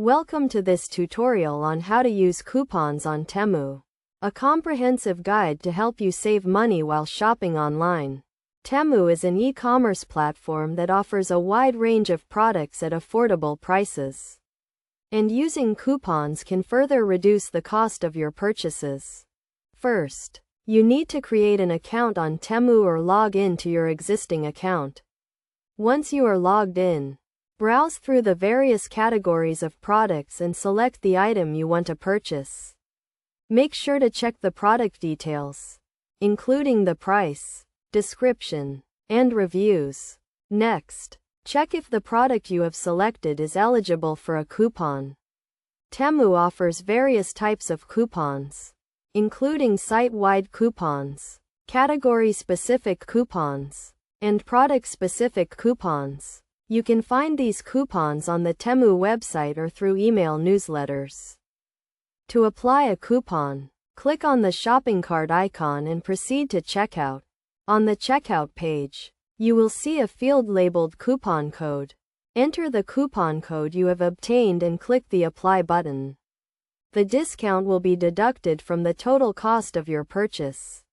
Welcome to this tutorial on how to use coupons on Temu, a comprehensive guide to help you save money while shopping online. Temu is an e-commerce platform that offers a wide range of products at affordable prices. And using coupons can further reduce the cost of your purchases. First, you need to create an account on Temu or log in to your existing account. Once you are logged in, browse through the various categories of products and select the item you want to purchase. Make sure to check the product details, including the price, description, and reviews. Next, check if the product you have selected is eligible for a coupon. Temu offers various types of coupons, including site-wide coupons, category-specific coupons, and product-specific coupons. You can find these coupons on the Temu website or through email newsletters. To apply a coupon, click on the shopping cart icon and proceed to checkout. On the checkout page, you will see a field labeled coupon code. Enter the coupon code you have obtained and click the Apply button. The discount will be deducted from the total cost of your purchase.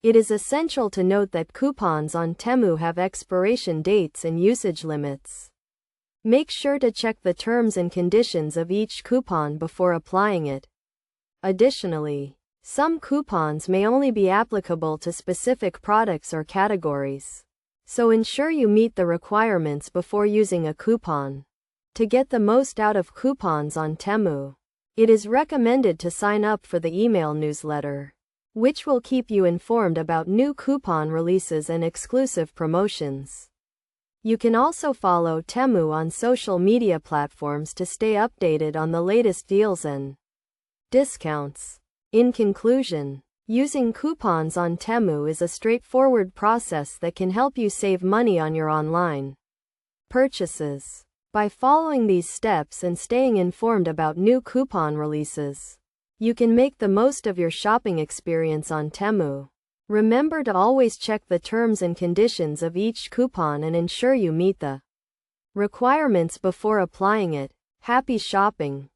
It is essential to note that coupons on Temu have expiration dates and usage limits. Make sure to check the terms and conditions of each coupon before applying it. Additionally, some coupons may only be applicable to specific products or categories, so ensure you meet the requirements before using a coupon. To get the most out of coupons on Temu, it is recommended to sign up for the email newsletter, which will keep you informed about new coupon releases and exclusive promotions. You can also follow Temu on social media platforms to stay updated on the latest deals and discounts. In conclusion, using coupons on Temu is a straightforward process that can help you save money on your online purchases. By following these steps and staying informed about new coupon releases, you can make the most of your shopping experience on Temu. Remember to always check the terms and conditions of each coupon and ensure you meet the requirements before applying it. Happy shopping!